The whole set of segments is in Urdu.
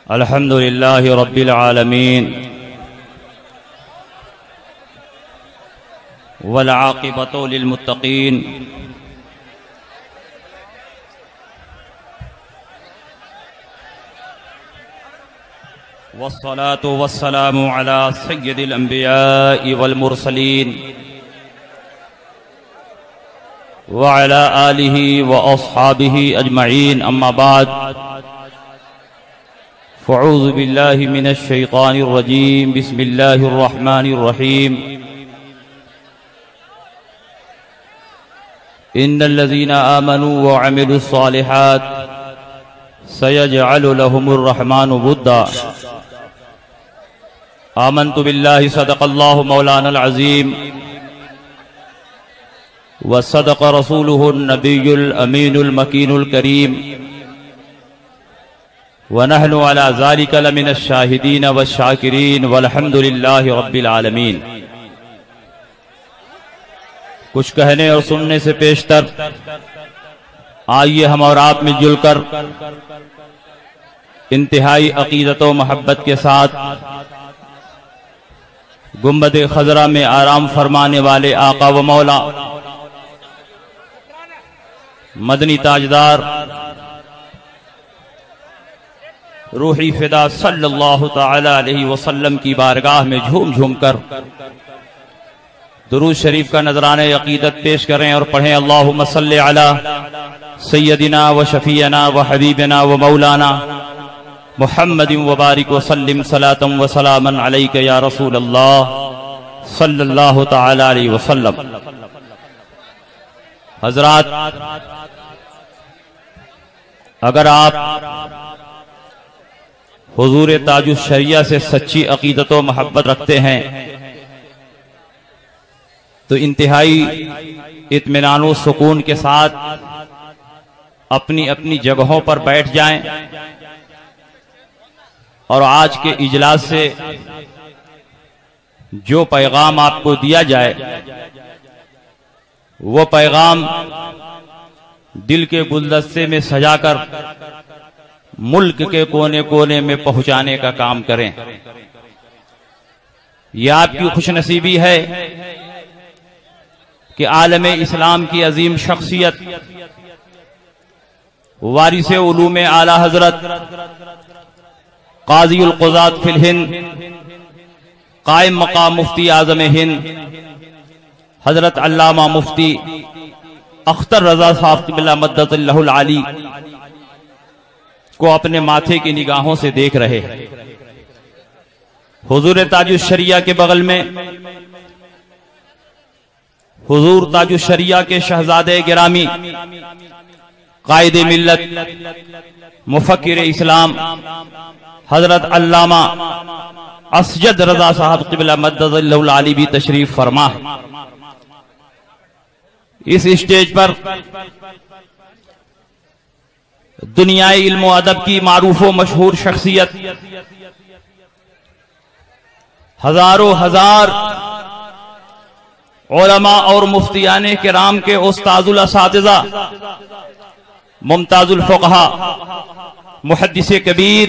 الحمد لله رب العالمين والعاقبة للمتقين والصلاة والسلام على سيد الأنبياء والمرسلين وعلى آله وأصحابه أجمعين أما بعد فاعوذ بالله من الشيطان الرجيم بسم الله الرحمن الرحيم إن الذين آمنوا وعملوا الصالحات سيجعل لهم الرحمن ودا آمنت بالله صدق الله مولانا العظيم وصدق رسوله النبي الأمين المكين الكريم ونحن على ذلك لمن الشاهدين والشاكرين والحمد لله رب العالمین۔ کچھ کہنے اور سننے سے پیشتر آئیے ہم اور آپ مل جل کر انتہائی عقیدت و محبت کے ساتھ گنبد خضرا میں آرام فرمانے والے آقا و مولا مدنی تاجدار روحی فدا صلی اللہ تعالی علیہ وسلم کی بارگاہ میں جھوم جھوم کر درود شریف کا نذرانہ عقیدت پیش کریں اور پڑھیں اللہم صلی علی سیدنا و شفیعنا و حبیبنا و مولانا محمد وبارک وسلم صلاة و سلاما علیک یا رسول اللہ صلی اللہ تعالی علیہ وسلم۔ حضرات، اگر آپ حضور تاج الشریعہ سے سچی عقیدت و محبت رکھتے ہیں تو انتہائی اطمینان و سکون کے ساتھ اپنی اپنی جگہوں پر بیٹھ جائیں اور آج کے اجلاس سے جو پیغام آپ کو دیا جائے وہ پیغام دل کے گلدستے میں سجا کر ملک کے کونے کونے میں پہنچانے کا کام کریں۔ یہ آپ کی خوش نصیبی ہے کہ عالم اسلام کی عظیم شخصیت وارث علوم اعلی حضرت قاضی القضات فی الہند قائم مقام مفتی اعظم ہند حضرت علامہ مفتی اختر رضا صاحب قبلہ مدد اللہ العالی کو اپنے ماتھے کی نگاہوں سے دیکھ رہے ہیں۔ حضور تاج الشریعہ کے بغل میں حضور تاج الشریعہ کے شہزادے گرامی قائد ملت مفکر اسلام حضرت علامہ اسجد رضا صاحب قبلہ مدد اللہ العالی بھی تشریف فرما۔ اس اسٹیج پر دنیائے علم و ادب کی معروف و مشہور شخصیت ہزاروں ہزار علماء اور مفتیان کرام کے استاذ الاساتذہ ممتاز الفقہا محدث کبیر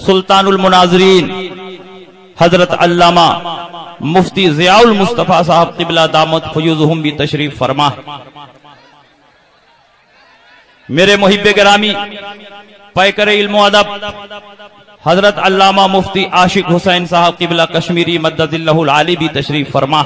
سلطان المناظرین حضرت علامہ مفتی ضیاء المصطفیٰ صاحب قبلہ دامت فیوزہم بھی تشریف فرما۔ میرے محب گرامی پیکر علم و ادب حضرت علامہ مفتی عاشق حسین صاحب قبلہ کشمیری مدد اللہ العالی بھی تشریف فرما۔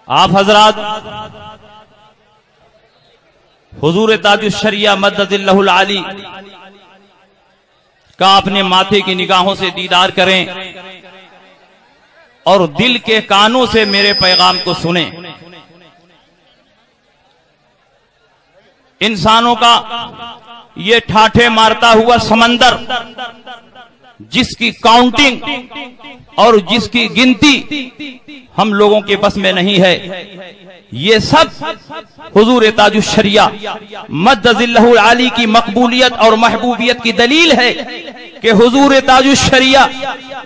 آپ حضرات حضور تاج الشریعہ مدد اللہ العالی کا اپنے ماتھے کی نگاہوں سے دیدار کریں اور دل کے کانوں سے میرے پیغام کو سنیں۔ انسانوں کا یہ ٹھاٹھے مارتا ہوا سمندر جس کی کاؤنٹنگ اور جس کی گنتی ہم لوگوں کے بس میں نہیں ہے، یہ سب حضور تاج الشریعہ مدد اللہ العالی کی مقبولیت اور محبوبیت کی دلیل ہے کہ حضور تاج الشریعہ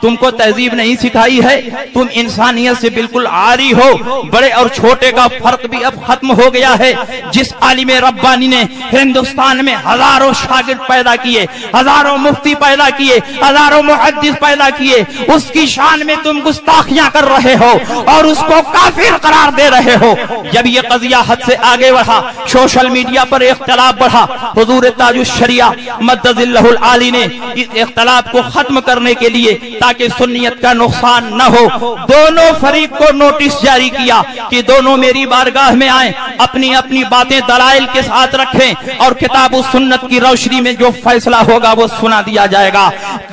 تم کو تہذیب نہیں سکھائی ہے، تم انسانیت سے بالکل عاری ہو۔ بڑے اور چھوٹے کا فرق بھی اب ختم ہو گیا ہے۔ جس عالم ربانی نے ہندوستان میں ہزاروں شاگرد پیدا کیے، ہزاروں مفتی پیدا کیے، ہزاروں محدث پیدا کیے، اس کی شان میں تم گستاخیاں کر رہے ہو اور اس کو کافر قرار دے رہے ہو۔ جب یہ قضیہ حد سے آگے بڑھا، سوشل میڈیا پر اختلاف بڑھا، حضور تاج الشریعہ مدد اللہ العالی نے اس اختلاف کو ختم کرنے کے لیے تاکہ سنیت کا نقصان نہ ہو، دونوں فریق کو نوٹس جاری کیا کہ دونوں میری بارگاہ میں آئیں، اپنی اپنی باتیں دلائل کے ساتھ رکھیں اور کتاب و سنت کی روشنی میں جو فیصلہ ہوگا وہ سنا دیا جائے گا۔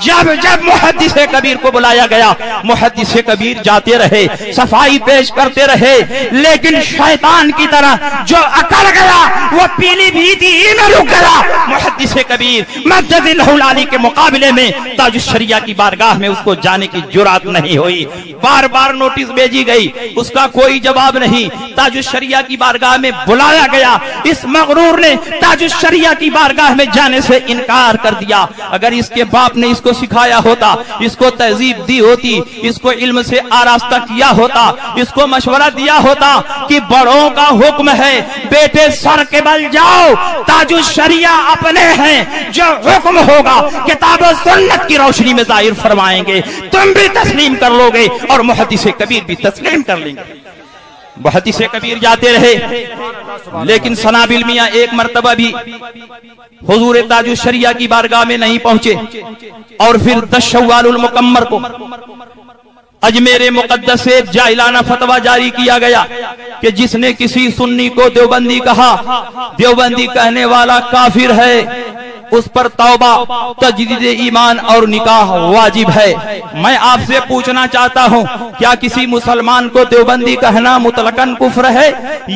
جب محدث کبیر کو بلایا گیا، محدث کبیر جاتے رہے، صفائی پیش کرتے رہے، لیکن شیطان کی طرح جو اکڑ گیا وہ پیلی بھیتی میں رک گیا۔ محدث کبیر مدد اللہ العالی کے مقابلے میں تاج الشریعہ کی بارگاہ میں اس کو جانے کی جرات نہیں ہوئی۔ بار بار نوٹس بھیجی گئی، اس کا کوئی جواب نہیں۔ تاج الشریعہ کی بارگاہ میں بلایا گیا، اس مغرور نے تاج الشریعہ کی بارگاہ میں جانے سے انکار کر دیا۔ اگر اس کے باپ نے اس کو سکھایا ہوتا، اس کو تہذیب دی ہوتی، اس کو علم سے آراستہ کیا ہوتا، اس کو مشورہ دیا ہوتا کہ بڑوں کا حکم ہے بیٹے سر کے بل جاؤ، تاج الشریعہ اپنے ہیں، جو حکم ہوگا کتاب و سنت کی روشنی میں ظاہر فرمائیں گے، تم بھی تسلیم کر لو گے اور محدث کبیر بھی تسلیم کر لیں گے۔ محدث کبیر جاتے رہے، لیکن سنابل میاں ایک مرتبہ بھی حضور تاج الشریعہ کی بارگاہ میں نہیں پہنچے، اور پھر 10 شوال المکمر کو اجمیر مقدس سے جاہلانہ فتویٰ جاری کیا گیا کہ جس نے کسی سنی کو دیوبندی کہا، دیوبندی کہنے والا کافر ہے، اس پر توبہ، تجدید ایمان اور نکاح واجب ہے۔ میں آپ سے پوچھنا چاہتا ہوں، کیا کسی مسلمان کو دیوبندی کہنا مطلقاً کفر ہے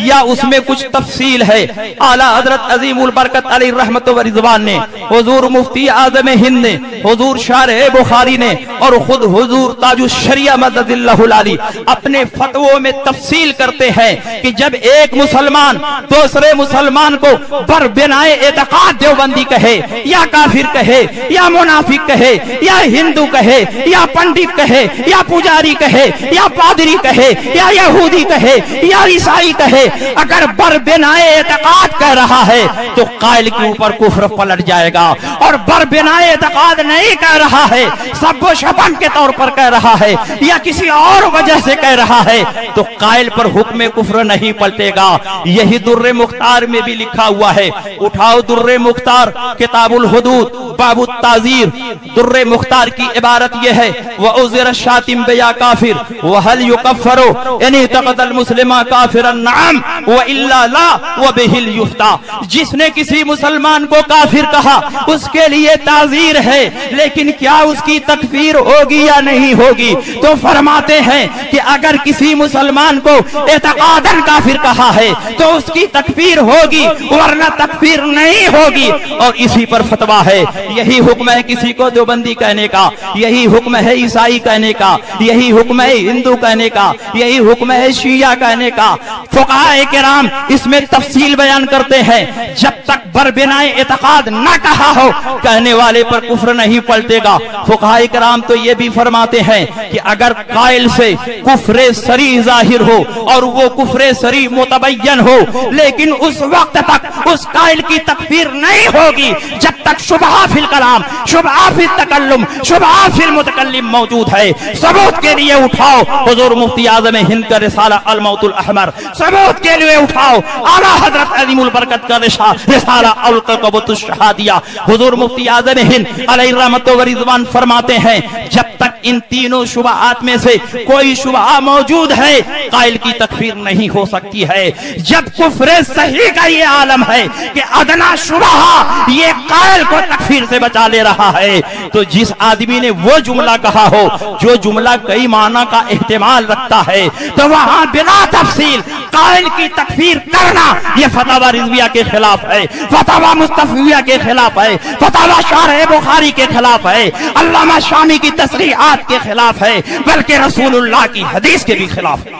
یا اس میں کچھ تفصیل ہے؟ اعلیٰ حضرت عظیم البرکت علیہ رحمت و رضوان نے، حضور مفتی اعظم ہند نے، حضور شارح بخاری نے اور خود حضور تاج الشریعہ مدد اللہ العالی اپنے فتووں میں تفصیل کرتے ہیں کہ جب ایک مسلمان دوسرے مسلمان کو بر بنائے اعتقاد دیوبندی کہے یا کافر کہے یا منافق کہے یا ہندو کہے یا پنڈت کہے یا پجاری کہے یا پادری کہے یا یہودی کہے یا عیسائی کہے، اگر بر بنائے اعتقاد کہہ رہا ہے تو قائل کے اوپر کفر پلٹ جائے گا، اور بر بنائے اعتقاد نہیں کہہ رہا ہے، سب و شبن کے طور پر کہہ رہا ہے یا کسی اور وجہ سے کہہ رہا ہے تو قائل پر حکم کفر نہیں پلٹے گا۔ یہی در مختار میں بھی لکھا ہوا ہے، اٹھاؤ در مختار کتاب الحدود باب التعزیر۔ در مختار کی عبارت یہ ہے، وَأُزِرَ الشَّاتِمْ بِيَا كَافِرْ وَهَلْ يُكَفَّرُ اِنْ اعْتَقَدَ الْمُسْلِمَ كَافِرًا نَعَمْ وَإِلَّا لَا وَبِهِ الْيُفْتَى۔ جس نے کسی مسلمان کو کافر کہا اس کے لیے تعزیر ہے، لیکن کیا اس کی تکفیر ہوگی یا نہیں ہوگی؟ تو فرماتے ہیں کہ اگر کسی مسلمان کو اعتقاداً کافر کہا ہے تو اس کی تکفیر ہوگی، ورنہ تکفیر نہیں ہوگی، اور اسی پر فتویٰ ہے۔ یہی حکم ہے کسی کو دیوبندی کہنے کا، یہی حکم ہے عیسائی کہنے کا، یہی حکم ہے ہندو کہنے کا، یہی حکم ہے شیعہ کہنے کا۔ فقہاء کرام اس میں تفصیل بیان کرتے ہیں، جب تک بر بنائے اعتقاد نہ کہا ہو کہنے والے پر کفر نہیں پلٹے گا۔ فقہاء کرام تو یہ بھی فرماتے ہیں کہ اگر قائل سے کفر صریح ظاہر ہو اور وہ کفر صریح متبین ہو، لیکن اس وقت تک اس قائل کی تکفیر نہیں ہوگی جب تک شبہہ فی الکلام، شبہہ فی التکلم، شبہہ فی المتکلم موجود ہے۔ ثبوت کے لیے اٹھاؤ حضور مفتی اعظم ہند کا رسالہ الموت الاحمر، ثبوت کے لیے اٹھاؤ اعلیٰ حضرت عظیم البرکت کا رسالہ القبۃ الشہادیہ۔ حضور مفتی اعظم ہند علیہ رحمت و رضوان فرماتے ہیں، جب تک ان تینوں شبہات میں سے کوئی شبہہ موجود ہے قائل کی تکفیر نہیں ہو سکتی ہے۔ جب کفر صحیح کا یہ عالم ہے کہ ادنا شبہہ یہ قائل کو تکفیر سے بچا لے رہا ہے، تو جس آدمی نے وہ جملہ کہا ہو جو جملہ کئی معنی کا احتمال رکھتا ہے، تو وہاں بلا تفصیل قائل کی تکفیر کرنا یہ فتاوی رضویہ کے خلاف ہے، فتاوی مصطفیہ کے خلاف ہے، فتاوی شارح بخاری کے خلاف ہے، علامہ شامی کی تصریحات کے خلاف ہے، بلکہ رسول اللہ کی حدیث کے بھی خلاف ہے۔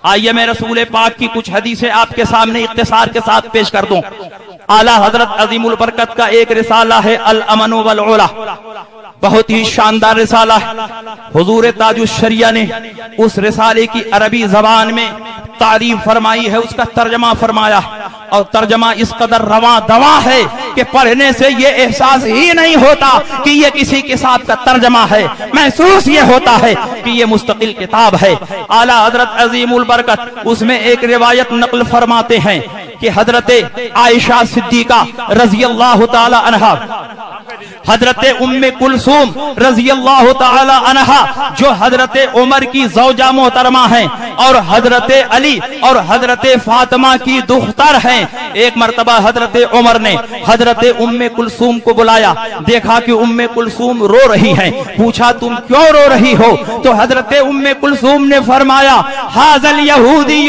آئیے میں رسول پاک کی کچھ حدیثیں آپ کے سامنے اختصار کے ساتھ پیش کر دوں۔ اعلیٰ حضرت عظیم البرکت کا ایک رسالہ ہے الامن والعلا، بہت ہی شاندار رسالہ ہے. حضور تاج الشریعہ نے اس رسالے کی عربی زبان میں تعریف فرمائی ہے, اس کا ترجمہ فرمایا, اور ترجمہ اس قدر رواں دواں ہے کہ پڑھنے سے یہ احساس ہی نہیں ہوتا کہ یہ کسی کتاب کا ترجمہ ہے, محسوس یہ ہوتا ہے کہ یہ مستقل کتاب ہے. اعلیٰ حضرت عظیم البرکت اس میں ایک روایت نقل فرماتے ہیں کہ حضرت عائشہ صدیقہ رضی اللہ تعالی عنہا, حضرت ام کلثوم رضی اللہ تعالی عنہا جو حضرت عمر کی زوجہ محترمہ ہیں اور حضرت علی اور حضرت فاطمہ کی دختر ہیں, ایک مرتبہ حضرت عمر نے حضرت ام کلثوم کو بلایا, دیکھا کہ ام کلثوم رو رہی ہیں, پوچھا تم کیوں رو رہی ہو؟ تو حضرت ام کلثوم نے فرمایا ھذا الیہودی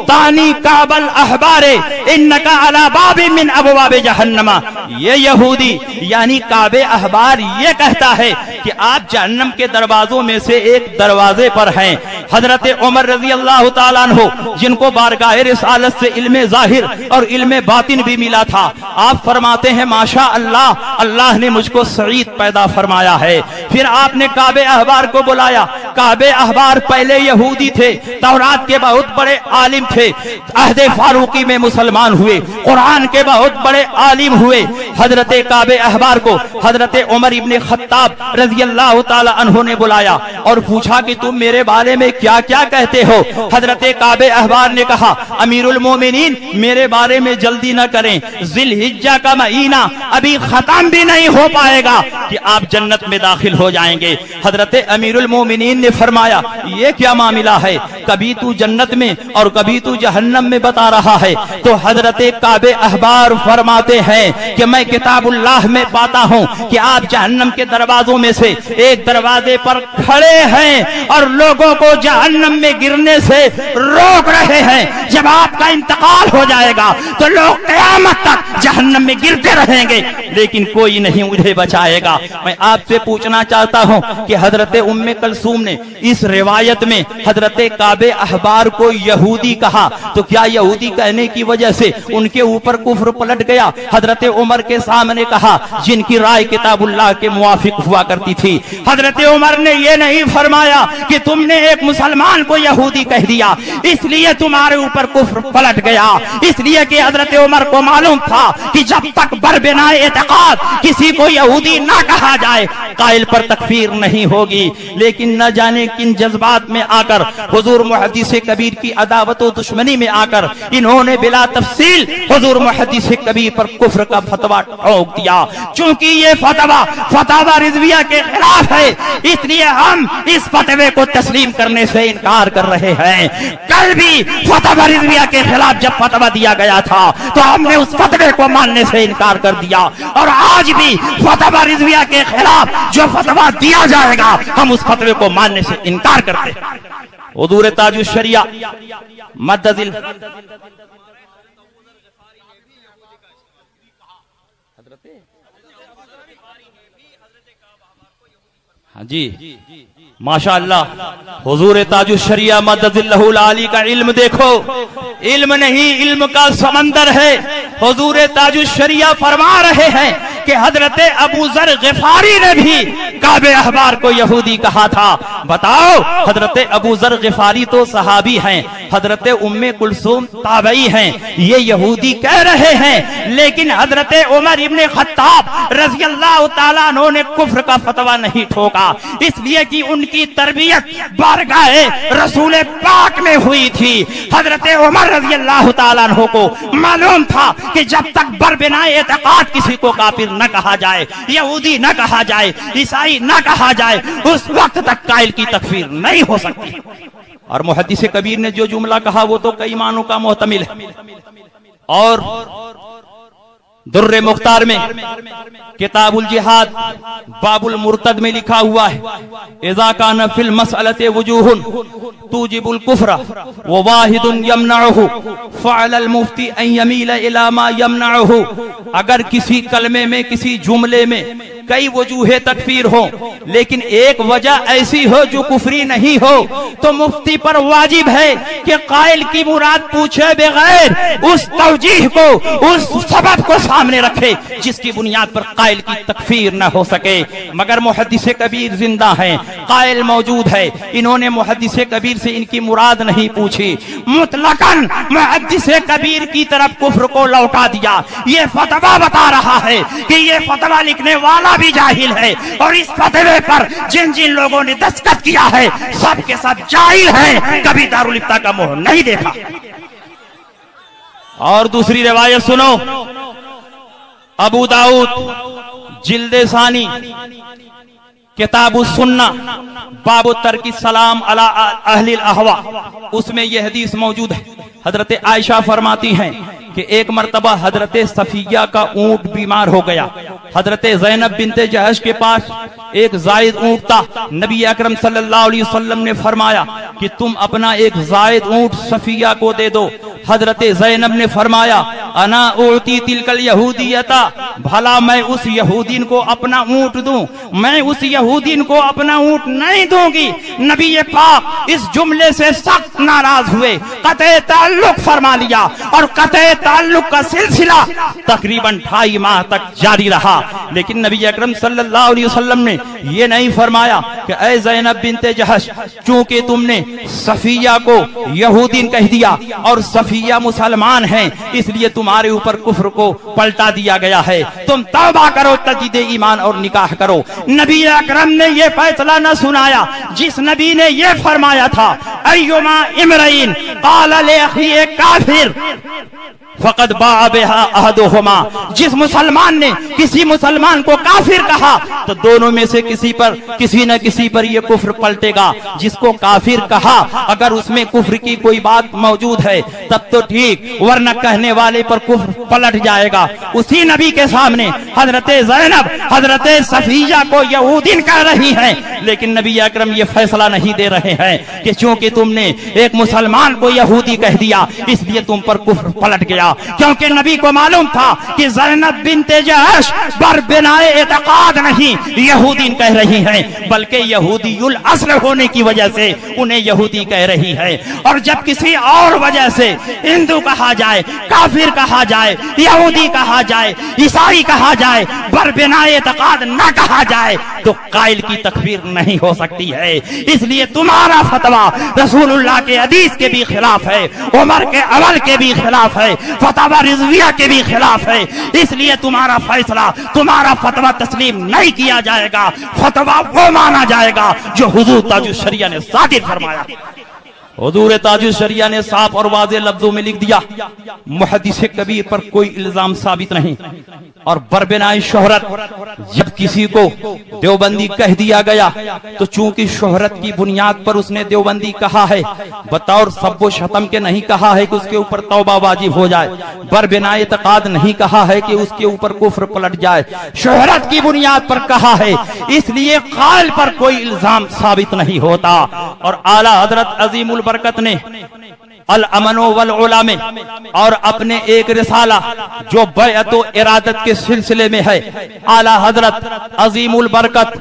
تانی کعب الاحبار انک علی باب من ابواب جہنم, یہ یہودی یعنی کعب احبار یہ کہتا ہے کہ آپ جہنم کے دروازوں میں سے ایک دروازے پر ہیں. حضرت عمر رضی اللہ تعالیٰ عنہ جن کو بارگاہ رسالت سے علم ظاہر اور علم باطن بھی ملا تھا, آپ فرماتے ہیں ماشاء اللہ, اللہ نے مجھ کو سعید پیدا فرمایا ہے. پھر آپ نے کعب احبار کو بلایا. کعب احبار پہلے یہودی تھے, تورات کے بہت بڑے عالم تھے, عہد فاروقی میں مسلمان ہوئے, قرآن کے بہت بڑے عالم ہوئے. حضرت کعب احبار کو حضرت عمر ابن خطاب رضی اللہ تعالی عنہ نے بلایا اور پوچھا کہ تم میرے بارے میں کیا کیا کہتے ہو؟ حضرت کعب احبار نے کہا امیر المومنین میرے بارے میں جلدی نہ کریں, ذی الحجہ کا مہینہ ابھی ختم بھی نہیں ہو پائے گا کہ آپ جنت میں داخل ہو جائیں گے. حضرت امیر المومنین نے فرمایا یہ کیا معاملہ ہے, کبھی تو جنت میں اور کبھی تو جہنم میں بتا رہا ہے؟ تو حضرت کعب احبار فرماتے ہیں کہ میں کتاب اللہ میں پاتا ہوں کہ آپ جہنم کے دروازوں میں سے ایک دروازے پر کھڑے ہیں اور لوگوں کو جہنم میں گرنے سے روک رہے ہیں. جب آپ کا انتقال ہو جائے گا تو لوگ قیامت تک جہنم میں گرتے رہیں گے لیکن کوئی نہیں مجھے بچائے گا. میں آپ سے پوچھنا چاہتا ہوں کہ حضرت ام کلثوم نے اس روایت میں حضرت کعب احبار کو یہودی کہا تو کیا یہودی کہنے کی وجہ سے ان کے اوپر کفر پلٹ گیا؟ حضرت عمر کے سامنے کہا جن کی رائے کتاب اللہ کے موافق ہوا کرتی تھی. حضرت عمر نے یہ نہیں فرمایا کہ تم نے ایک مسلمان کو یہودی کہہ دیا اس لیے تمہارے اوپر کفر پلٹ گیا, اس لیے کہ حضرت عمر کو معلوم تھا کہ جب تک بربنا اعتقاد کسی کو یہودی نہ کہا جائے قائل پر تکفیر نہیں ہوگی. لیکن نہ جانے کن جذبات میں آ کر حضور محدث کبیر کی عداوت و دشمنی میں آ کر انہوں نے بلا تفصیل حضور محدث کبیر پر کفر کا فتویٰ ٹھوک دیا. چونکہ یہ فتویٰ رضویہ کے خلاف ہے اس لیے ہم اس فتوے کو تسلیم کرنے سے انکار کر رہے ہیں. کل بھی فتویٰ رضویہ کے خلاف جب فتویٰ دیا گیا تھا تو ہم نے اس فتوے کو ماننے سے انکار کر دیا, اور آج بھی فتویٰ رضویہ کے خلاف جو فتویٰ دیا جائے گا ہم اس فتوے کو ماننے سے انکار کرتے ہیں. حضور تاج الشریعہ مدذل جی ماشاءاللہ حضور تاج الشریعہ مدد اللہ العالی کا علم دیکھو, علم نہیں علم کا سمندر ہے. حضور تاج الشریعہ فرما رہے ہیں کہ حضرت ابو ذر غفاری نے بھی کعب احبار کو یہودی کہا تھا. بتاؤ حضرت ابو ذر غفاری تو صحابی ہیں, حضرت ام کلثوم تابعی ہیں, یہ یہودی کہہ رہے ہیں لیکن حضرت عمر ابن خطاب رضی اللہ تعالیٰ عنہ نے کفر کا فتویٰ نہیں ٹھوکا اس لیے کہ ان کی تربیت بارگاہ رسول پاک میں ہوئی تھی. حضرت عمر رضی اللہ تعالیٰ عنہ کو معلوم تھا کہ جب تک بربنا اعتقاد کسی کو کافر نہ کہا جائے, یہودی نہ کہا جائے, عیسائی نہ کہا جائے, اس وقت تک قائل کی تکفیر نہیں ہو سکتی. اور محدث کبیر نے جو جملہ کہا وہ تو کئی معنوں کا محتمل ہے. اور در مختار میں کتاب الجہاد باب المرتد میں لکھا ہوا ہے اذا کان فی المسألۃ وجوہ توجب الکفر وواحد یمنعہ فعلی المفتی ان یمیل الی ما یمنعہ. اگر کسی کلمے میں کسی جملے میں کئی وجوہ تکفیر ہو لیکن ایک وجہ ایسی ہو جو کفری نہیں ہو تو مفتی پر واجب ہے کہ قائل کی مراد پوچھے بغیر اس توجیہ کو اس سبب کو سامنے رکھے جس کی بنیاد پر قائل کی تکفیر نہ ہو سکے. مگر محدث کبیر زندہ ہیں, قائل موجود ہے, انہوں نے محدث کبیر سے ان کی مراد نہیں پوچھی, مطلقاً محدث کبیر کی طرف کفر کو لوٹا دیا. یہ فتویٰ بتا رہا ہے کہ یہ فتویٰ لکھنے والا بھی جاہل ہے اور اس فتوے پر جن جن لوگوں نے دستخط کیا ہے سب کے ساتھ جاہل ہیں, کبھی دارالفتاء کا مہر نہیں دیکھا. اور دوسری روایت سنو, ابو داؤد جلد ثانی کتاب السنہ باب ترک السلام علی اہل الاہواء, اس میں یہ حدیث موجود ہے. حضرت عائشہ فرماتی ہیں کہ ایک مرتبہ حضرت صفیہ کا اونٹ بیمار ہو گیا. حضرت زینب بنت جہش کے پاس ایک زائد اونٹ تھا. نبی اکرم صلی اللہ علیہ وسلم نے فرمایا کہ تم اپنا ایک زائد اونٹ صفیہ کو دے دو. حضرت زینب نے فرمایا انا اعطی تلک الیہودیتا, بھلا میں اس یہودین کو اپنا اونٹ دوں؟ میں اس یہودین کو اپنا اونٹ نہیں دوں گی. نبی پاک اس جملے سے سخت ناراض ہوئے, قطع تعلق فرما لیا اور قطع تعلق کا سلسلہ تقریباً 2.5 ماہ تک جاری رہا. لیکن نبی اکرم صلی اللہ علیہ وسلم نے یہ نہیں فرمایا کہ اے زینب بنت جہش, چونکہ تم نے صفیہ کو یہودین کہہ دیا اور صفیہ مسلمان ہیں اس لیے تمہارے اوپر کفر کو پلٹا دیا گیا ہے, تم توبہ کرو, تجدید ایمان اور نکاح کرو. نبی اکرم نے یہ فیصلہ نہ سنایا جس نبی نے یہ فرمایا تھا ایما امرئین قال لاخی کافر فقد باع بها احدهما, جس مسلمان نے کسی مسلمان کو کافر کہا تو دونوں میں سے کسی نہ کسی پر یہ کفر پلٹے گا. جس کو کافر کہا اگر اس میں کفر کی کوئی بات موجود ہے تب تو ٹھیک, ورنہ کہنے والے پر کفر پلٹ جائے گا. اسی نبی کے سامنے حضرت زینب حضرت صفیہ کو یہودین کہہ رہی ہیں, لیکن نبی اکرم یہ فیصلہ نہیں دے رہے ہیں کہ چونکہ تم نے ایک مسلمان کو یہودی کہہ دیا اس لیے تم پر کفر پلٹ گیا. کیونکہ نبی کو معلوم تھا کہ زینب بنت جہش بر بنائے اعتقاد نہیں یہودین کہہ رہی ہیں بلکہ یہودی الاصل ہونے کی وجہ سے انہیں یہودی کہہ رہی ہے. اور جب کسی اور وجہ سے ہندو کہا جائے, کافر کہا جائے, یہودی کہا جائے, عیسائی کہا جائے, بر بنائے اعتقاد نہ کہا جائے تو قائل کی تکفیر نہیں ہو سکتی ہے. اس لیے تمہارا فتویٰ رسول اللہ کے حدیث کے بھی خلاف ہے, عمر کے عمل کے بھی خلاف ہے, فتویٰ رضویہ کے بھی خلاف ہے. اس لیے تمہارا فیصلہ تمہارا فتویٰ تسلیم نہیں کیا جائے گا. فتویٰ وہ مانا جائے گا جو حضور تاج الشریعہ نے صادر فرمایا. حضور تاج الشریعہ نے صاف اور واضح لفظوں میں لکھ دیا محدث کبیر پر کوئی الزام ثابت نہیں. اور بربنائے شہرت, جب کسی کو دیوبندی کہہ دیا گیا تو چونکہ شہرت کی بنیاد پر اس نے دیوبندی کہا ہے, بطور سب و شتم کے نہیں کہا ہے کہ اس کے اوپر توبہ واجب ہو جائے, بربنائے اعتقاد نہیں کہا ہے کہ اس کے اوپر کفر پلٹ جائے, شہرت کی بنیاد پر کہا ہے, اس لیے قائل پر کوئی الزام ثابت نہیں ہوتا. اور اعلیٰ حضرت عظیم البرکت نے الامن والعلا میں اور اپنے ایک رسالہ جو بیعت و ارادت کے سلسلے میں ہے, اعلیٰ حضرت عظیم البرکت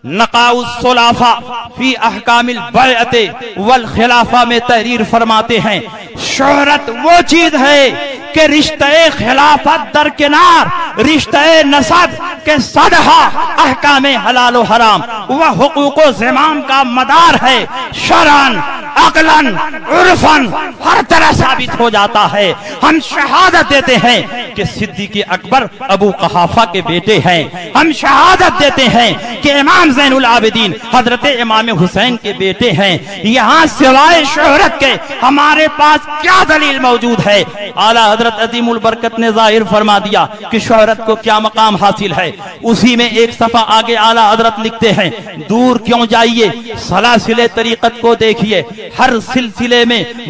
نقاء الصلافہ فی احکام البیعت والخلافہ میں تحریر فرماتے ہیں شہرت وہ چیز ہے کہ رشتہ خلافت درکنار رشتہ نسب کے صدحہ احکام حلال و حرام وہ حقوق و زمام کا مدار ہے, شرعاً عقلاً عرفاً ہر طرح ثابت ہو جاتا ہے. ہم شہادت دیتے ہیں کہ صدیق اکبر ابو قحافہ کے بیٹے ہیں, ہم شہادت دیتے ہیں کہ امام زین العابدین حضرت امام حسین کے بیٹے ہیں. یہاں سوائے شہرت کے ہمارے پاس کیا دلیل موجود ہے؟ اعلیٰ حضرت عظیم البرکت نے ظاہر فرما دیا کہ شہرت کو کیا مقام حاصل ہے. اسی میں ایک صفحہ آگے اعلیٰ حضرت لکھتے ہیں دور کیوں جائیے, سلاسل طریقت کو دیکھیے, ہر سلسلے میں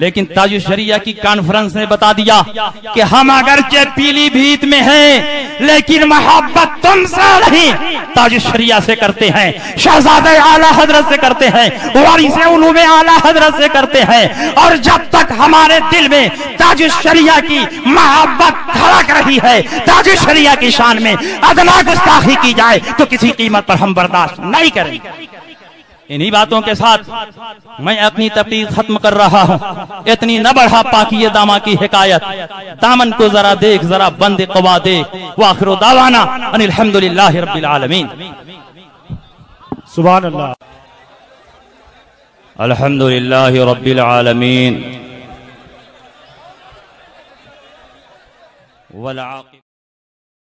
لیکن تاج الشریعہ کی کانفرنس نے بتا دیا کہ ہم اگرچہ پیلی بھیت میں ہیں لیکن محبت تم سے نہیں تاج الشریعہ سے کرتے ہیں، شہزادہ اعلیٰ حضرت سے کرتے ہیں، وارث علوم اعلیٰ حضرت سے کرتے ہیں، اور جب تک ہمارے دل میں تاج الشریعہ کی محبت دھڑک رہی ہے، تاج الشریعہ کی شان میں ادنا گستاخی کی جائے تو کسی قیمت پر ہم برداشت نہیں کریں۔ انہی باتوں کے ساتھ میں اپنی تقریر ختم کر رہا ہوں۔ اتنی نہ بڑھا پاکی داما کی حکایت، دامن کو ذرا دیکھ، ذرا بند قوا دیکھ۔ وآخر دعوانا ان الحمدللہ رب العالمین۔ سبحان اللہ۔ الحمدللہ رب العالمین والعاقبۃ